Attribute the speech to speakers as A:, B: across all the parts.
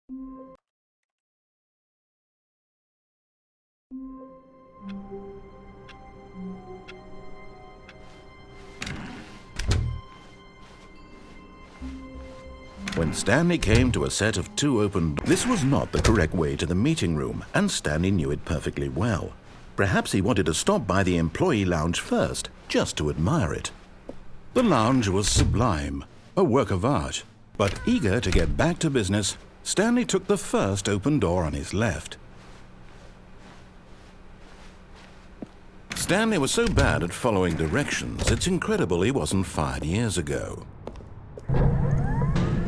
A: When Stanley came to a set of 2 open doors, this was not the correct way to the meeting room, and Stanley knew it perfectly well. Perhaps he wanted to stop by the employee lounge first, just to admire it. The lounge was sublime, a work of art. But eager to get back to business, Stanley took the first open door on his left. Stanley was so bad at following directions, it's incredible he wasn't fired years ago.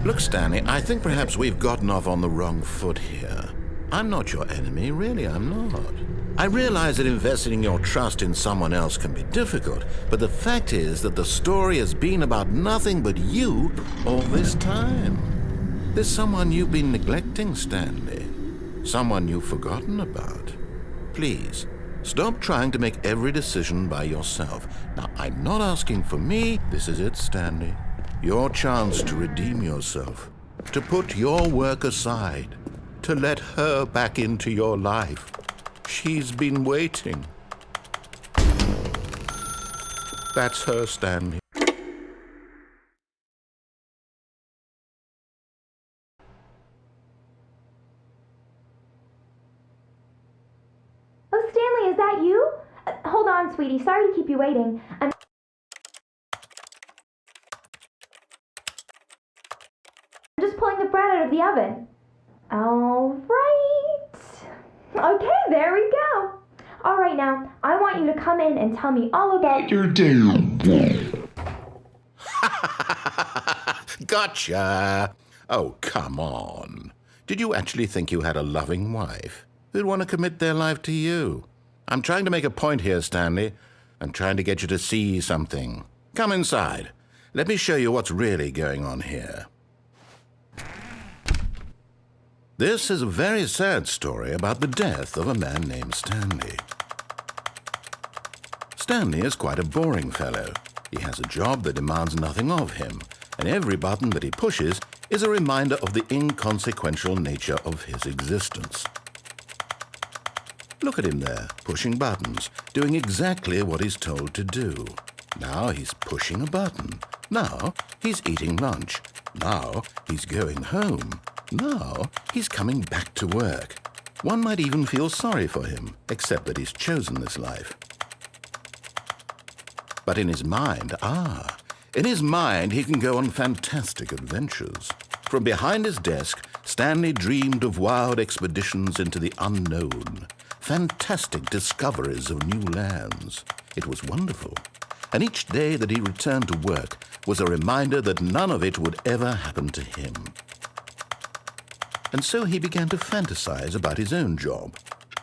A: Look, Stanley, I think perhaps we've gotten off on the wrong foot here. I'm not your enemy, really, I'm not. I realize that investing your trust in someone else can be difficult, but the fact is that the story has been about nothing but you all this time. There's someone you've been neglecting, Stanley. Someone you've forgotten about. Please, stop trying to make every decision by yourself. Now, I'm not asking for me. This is it, Stanley. Your chance to redeem yourself, to put your work aside, to let her back into your life. She's been waiting. That's her, Stanley.
B: Oh, Stanley, is that you? Hold on, sweetie. Sorry to keep you waiting. I'm just pulling the bread out of the oven. All right. Okay, there we go. All right, now, I want you to come in and tell me all about your day.
A: Gotcha! Oh, come on. Did you actually think you had a loving wife who'd want to commit their life to you? I'm trying to make a point here, Stanley. I'm trying to get you to see something. Come inside. Let me show you what's really going on here. This is a very sad story about the death of a man named Stanley. Stanley is quite a boring fellow. He has a job that demands nothing of him, and every button that he pushes is a reminder of the inconsequential nature of his existence. Look at him there, pushing buttons, doing exactly what he's told to do. Now he's pushing a button. Now he's eating lunch. Now he's going home. Now he's coming back to work. One might even feel sorry for him, except that he's chosen this life. But in his mind, he can go on fantastic adventures. From behind his desk, Stanley dreamed of wild expeditions into the unknown, fantastic discoveries of new lands. It was wonderful. And each day that he returned to work was a reminder that none of it would ever happen to him. And so he began to fantasize about his own job.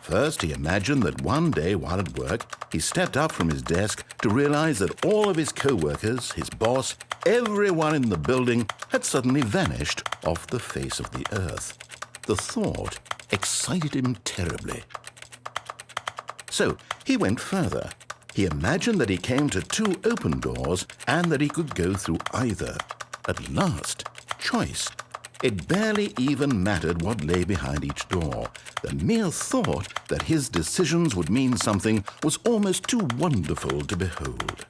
A: First, he imagined that one day while at work, he stepped up from his desk to realize that all of his co-workers, his boss, everyone in the building had suddenly vanished off the face of the earth. The thought excited him terribly. So he went further. He imagined that he came to 2 open doors and that he could go through either. At last, choice. It barely even mattered what lay behind each door. The mere thought that his decisions would mean something was almost too wonderful to behold.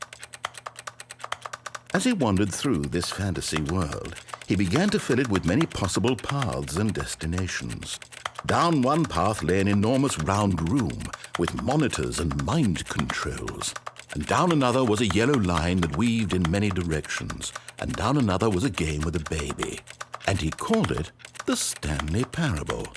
A: As he wandered through this fantasy world, he began to fill it with many possible paths and destinations. Down one path lay an enormous round room with monitors and mind controls. And down another was a yellow line that weaved in many directions. And down another was a game with a baby. And he called it the Stanley Parable.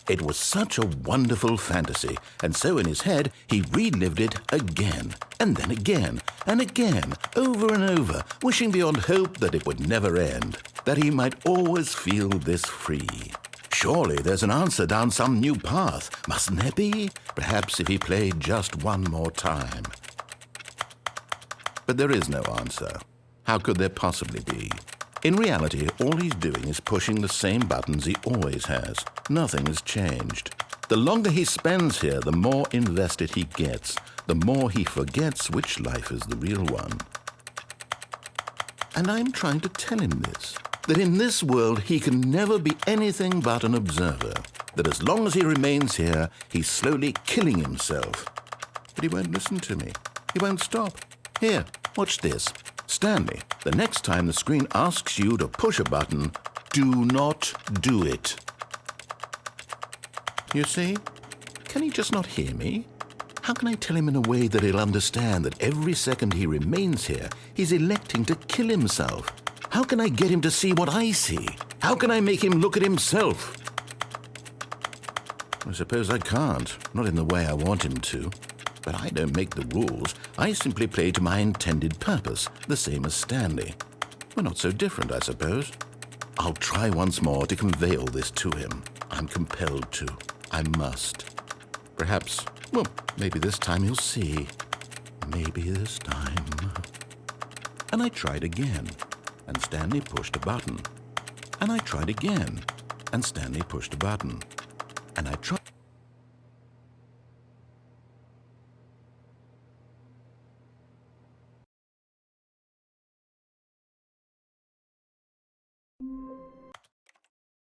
A: It was such a wonderful fantasy, and so in his head he relived it again, and then again, and again, over and over, wishing beyond hope that it would never end, that he might always feel this free. Surely there's an answer down some new path, mustn't there be? Perhaps if he played just one more time. But there is no answer. How could there possibly be? In reality, all he's doing is pushing the same buttons he always has. Nothing has changed. The longer he spends here, the more invested he gets, the more he forgets which life is the real one. And I'm trying to tell him this. that in this world he can never be anything but an observer, that as long as he remains here, he's slowly killing himself. But he won't listen to me. He won't stop. Here, watch this. Stanley, the next time the screen asks you to push a button, do not do it. You see? Can he just not hear me? How can I tell him in a way that he'll understand that every second he remains here, he's electing to kill himself? How can I get him to see what I see? How can I make him look at himself? I suppose I can't, not in the way I want him to. But I don't make the rules. I simply play to my intended purpose, the same as Stanley. We're not so different, I suppose. I'll try once more to convey all this to him. I'm compelled to. I must. Perhaps, well, maybe this time he'll see. Maybe this time. And I tried again, and Stanley pushed a button. And I tried again, and Stanley pushed a button. And I tried.